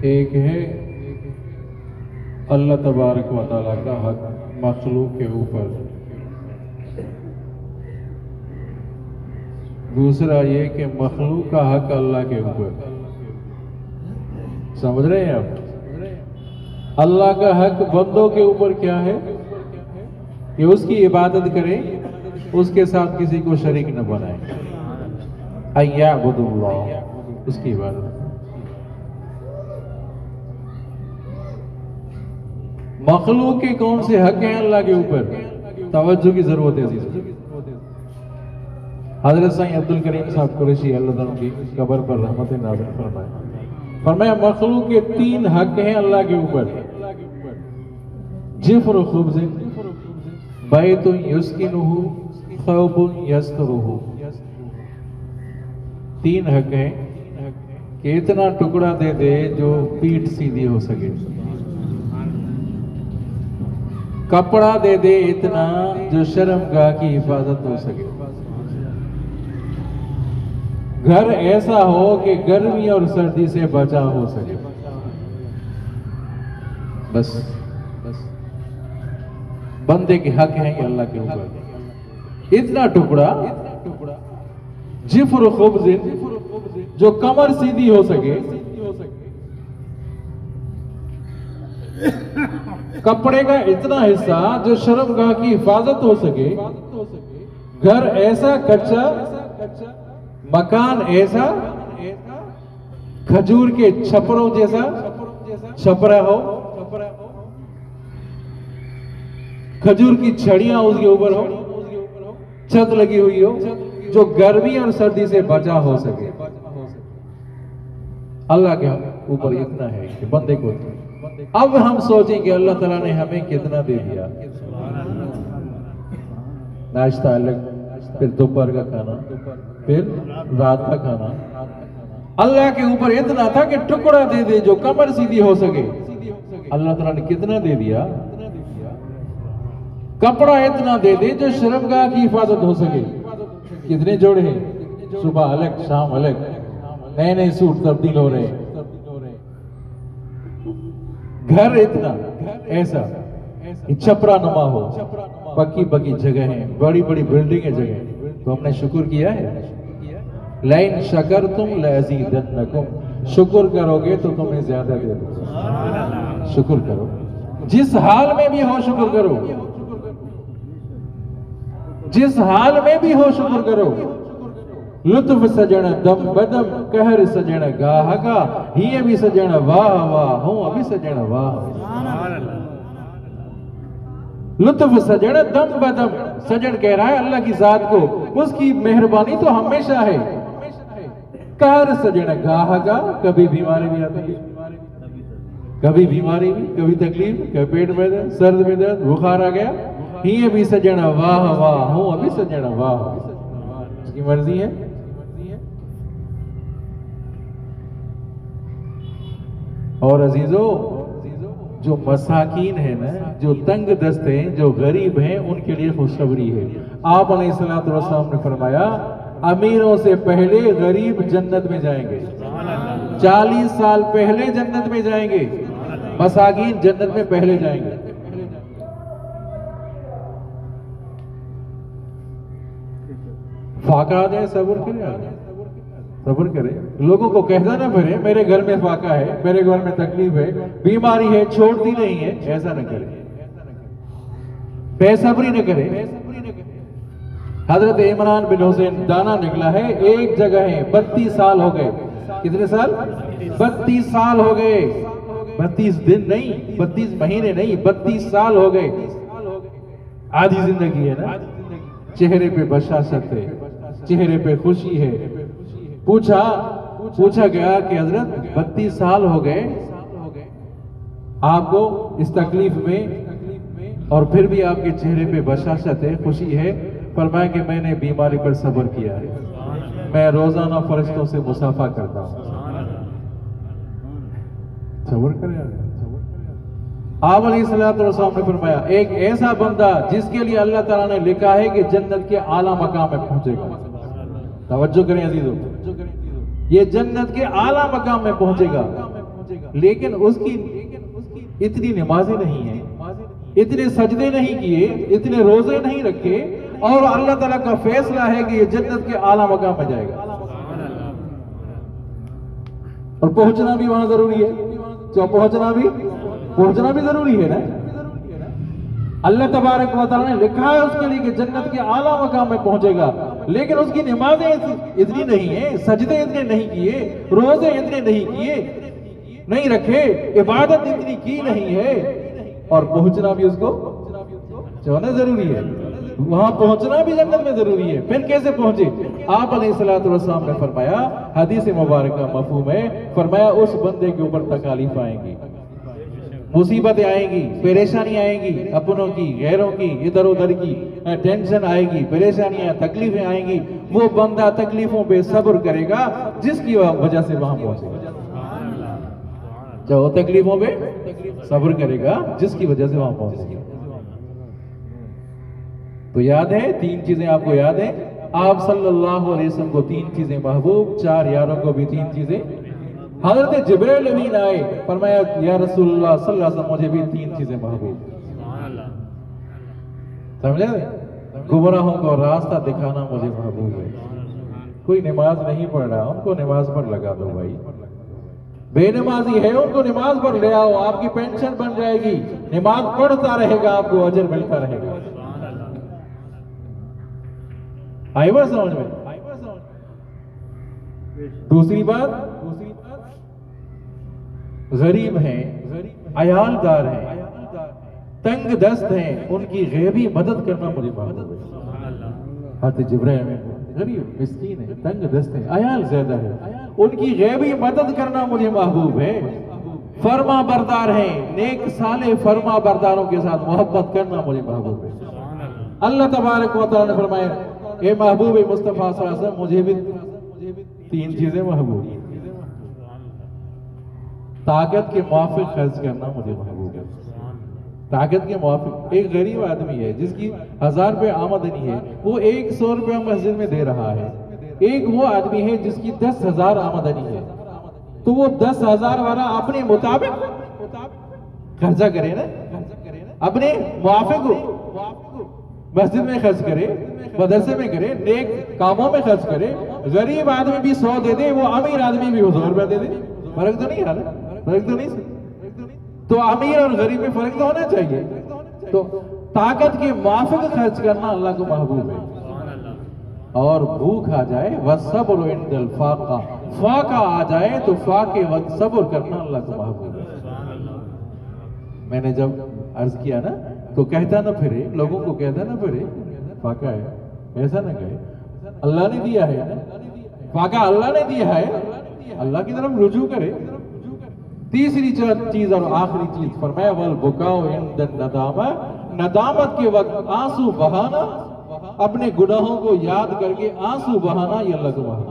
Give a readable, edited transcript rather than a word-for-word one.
एक है अल्लाह तबारक व तआला का हक मखलूक के ऊपर, दूसरा ये कि मखलूक का हक अल्लाह के ऊपर। समझ रहे हैं आप? अल्लाह का हक बंदों के ऊपर क्या है कि उसकी इबादत करें, उसके साथ किसी को शरीक न बनाए। अय्याबुदुल्लाह, उसकी इबादत। मखलूक के कौन से हक हैं अल्लाह के ऊपर? तवज्जो की जरूरत है अजीज। हजरत साईं अब्दुल करीम साहब कुरैशी अल्लाह ताला की कब्र पर रहमत नाज़िल फरमाए। फरमाया मखलूक के 3 हक हैं अल्लाह के ऊपर। जिफ्र खुब्ज़, बैतुन युस्किनुहु, खौफुन यस्तरुहु। 3 हक हैं कि इतना टुकड़ा दे दे जो पीठ सीधी हो सके, कपड़ा दे दे इतना जो शर्मगाह की हिफाजत हो सके, घर ऐसा हो कि गर्मी और सर्दी से बचा हो सके। बस बंदे के हक हैं कि अल्लाह के ऊपर इतना टुकड़ा, जिफ्र खुब्ज़, जो कमर सीधी हो सके, कपड़े का इतना हिस्सा जो शर्मगाह की हिफाजत हो सके, घर ऐसा कच्चा, मकान ऐसा खजूर के छपरों जैसा छपरा हो, खजूर की छड़ियां उसके ऊपर हो, छत लगी हुई हो जो गर्मी और सर्दी से बचा हो सके। अल्लाह के ऊपर इतना है कि बंदे को। अब हम सोचें कि अल्लाह ताला ने हमें कितना दे दिया। नाश्ता अलग, फिर दोपहर का खाना, फिर रात का खाना। अल्लाह के ऊपर इतना था कि टुकड़ा दे दे जो कमर सीधी हो सके। अल्लाह ताला ने कितना दे दिया। कपड़ा इतना दे दे जो शर्मगाह की हिफाजत हो सके। कितने जोड़े हैं, सुबह अलग शाम अलग, नए नए सूट तब्दील हो रहे हैं। घर इतना ऐसा छपरा नुमा हो, पक्की पक्की जगह है, बड़ी बड़ी बिल्डिंग जगह। तो हमने शुक्र किया है। लइन शकरतुम लअज़ीदन्नकुम, शुक्र करोगे तो तुम्हें ज्यादा दे दूंगा। शुक्र करो, जिस हाल में भी हो शुक्र करो, जिस हाल में भी हो शुक्र करो। लुत्फ सजण दम बदम, कहर सजण गाह गा, ही भी सजण वाह वाह, हूं अभी सजण वाह। लुत्फ सजण दम बदम, सजण कह रहा है अल्लाह की जात को, उसकी मेहरबानी तो हमेशा है। कहर सजण गाह गा, कभी बीमारी भी आती है, कभी बीमारी भी, कभी तकलीफ, कभी पेट में दर्द, सर्द में दर्द, बुखार आ गया, ही भी सजण वाह वाह, हूं अभी सजण वाह। उसकी मर्जी है। और अजीजों, जो मसाकीन है ना, जो तंग दस्त हैं, जो गरीब हैं, उनके लिए खुशखबरी है। आप अलैहिस्सलातु वस्सलाम ने फरमाया अमीरों से पहले गरीब जन्नत में जाएंगे। 40 साल पहले जन्नत में जाएंगे, मसाकीन जन्नत में पहले जाएंगे। फाका आ जाए सब्र करे, सब्र करे। लोगों को कहना ना भरे मेरे घर में फाका है, मेरे घर में तकलीफ है, बीमारी है, छोड़ती नहीं है, ऐसा न करे, बेसब्री न करे। हजरत इमरान बिन हुसैन दाना निकला है, एक जगह है, 32 साल हो गए। कितने साल? 32 साल हो गए। 32 दिन नहीं, 32 महीने नहीं, 32 साल हो गए। आधी जिंदगी है ना। चेहरे पे बशाशत है, चेहरे पे खुशी है। पूछा गया कि हजरत 32 साल हो गए आपको इस तकलीफ में, और फिर भी आपके चेहरे पे बशाशत है, खुशी है। फरमाया कि मैंने बीमारी पर सब्र किया है, मैं रोजाना फरिश्तों से मुसाफा करता हूं। सब्र करें। आप अलैहिस्सलातु वस्सलाम ने फरमाया एक ऐसा बंदा जिसके लिए अल्लाह ताला ने लिखा है कि जन्नत के आला मकाम में पहुंचेगा। तवज्जो करें अजीजों, ये जन्नत के आला मकाम में पहुंचेगा। लेकिन उसकी इतनी नमाजें नहीं है, इतने सजदे नहीं किए, इतने रोजे नहीं रखे, और अल्लाह ताला का फैसला है कि ये जन्नत के आला मकाम में जाएगा। और पहुंचना भी वहां जरूरी है, जो पहुंचना भी जरूरी है ना। अल्लाह तबारक व तआला ने लिखा है उसके लिए कि जन्नत के आला मकाम में पहुंचेगा, लेकिन उसकी नमाजें इतनी नहीं है, सजदे इतने नहीं किए, रोजे इतने नहीं किए, नहीं रखे, इबादत इतनी की नहीं है, और पहुंचना भी उसको जाना जरूरी है। वहां पहुंचना भी जन्नत में जरूरी है। फिर कैसे पहुंचे? आप अलैहिस्सलातु वस्सलाम ने फरमाया, हदीस मुबारक का मफहूम है, फरमाया उस बंदे के ऊपर तकालीफ आएंगी, मुसीबतें आएंगी, परेशानी आएंगी, अपनों की, गैरों की, इधर उधर की टेंशन आएगी, परेशानियां, तकलीफें आएंगी। वो बंदा तकलीफों पे सब्र करेगा जिसकी वजह से वहां पहुंचेगा। जो तकलीफों पे सब्र करेगा जिसकी वजह से वहां पहुंचेगा। तो याद है, तीन चीजें आपको याद है, आप सल्लल्लाहु अलैहि वसल्लम को तीन चीजें महबूब, चार यारों को भी तीन चीजें। हजरत जिब्रील अमीन आए, फरमाया या रसूलुल्लाह सल्लल्लाहु अलैहि वसल्लम मुझे भी तीन चीजें महबूब। समझे? गुमराहों को रास्ता दिखाना मुझे महबूब है। कोई नमाज नहीं पढ़ रहा, उनको नमाज पर लगा दो भाई। बेनमाजी है, उनको नमाज पर ले आओ, आपकी पेंशन बन जाएगी, नमाज पढ़ता रहेगा, आपको अजर मिलता रहेगा। आई बात समझ में? दूसरी बात, गरीब हैं, अयालदार हैं, तंग दस्त हैं, उनकी गैबी मदद करना मुझे महबूब है। हज़रत जिब्रील में गरीब मिस्कीन है, तंग दस्त है, अयाल ज्यादा है, उनकी गैबी मदद करना मुझे महबूब है। फर्मा बरदार हैं, नेक साले फर्मा बरदारों के साथ मोहब्बत करना मुझे महबूब है। अल्लाह तबारक व तआला ने फरमाया, ए महबूब मुस्तफा सल्लल्लाहु अलैहि वसल्लम मुझे भी तीन चीजें महबूब। ताकत के मुआफिक खर्च करना मुझे महबूब है। ताकत के मुआफिक, एक गरीब आदमी है जिसकी 1000 रुपये आमदनी है, वो 100 रुपया मस्जिद में दे रहा है। एक वो आदमी है जिसकी 10,000 आमदनी है, तो वो 10,000 वाला अपने मुताबिक खर्चा करे ना, अपने मुआफिक मस्जिद में खर्च करे, मदरसे में करे, नेक कामों में खर्च करे। गरीब आदमी भी 100 दे दे, वो अमीर आदमी भी 100 रुपया दे दे, फर्क तो नहीं है ना? फर्क तो नहीं। तो अमीर और गरीब में फर्क तो होना चाहिए। तो ताकत के मुआफिक खर्च करना अल्लाह को महबूब है। और भूख आ जाए वसब्र इंदल फाका, फाका आ जाए तो फाके वक्त सब्र करना अल्लाह को महबूब है। मैंने जब अर्ज किया ना, तो कहता ना फिरे, लोगों को कहता ना फिरे फाका है, ऐसा ना कहे, अल्लाह ने दिया है ना, फाका अल्लाह ने दिया है, अल्लाह की तरफ रुजू करे। तीसरी चीज और आखिरी चीज फरमाया, वल बुकाओ इंद नदामा, नदामत के वक्त आंसू बहाना, अपने गुनाहों को याद करके आंसू बहाना, ये अल्लाह को महबूब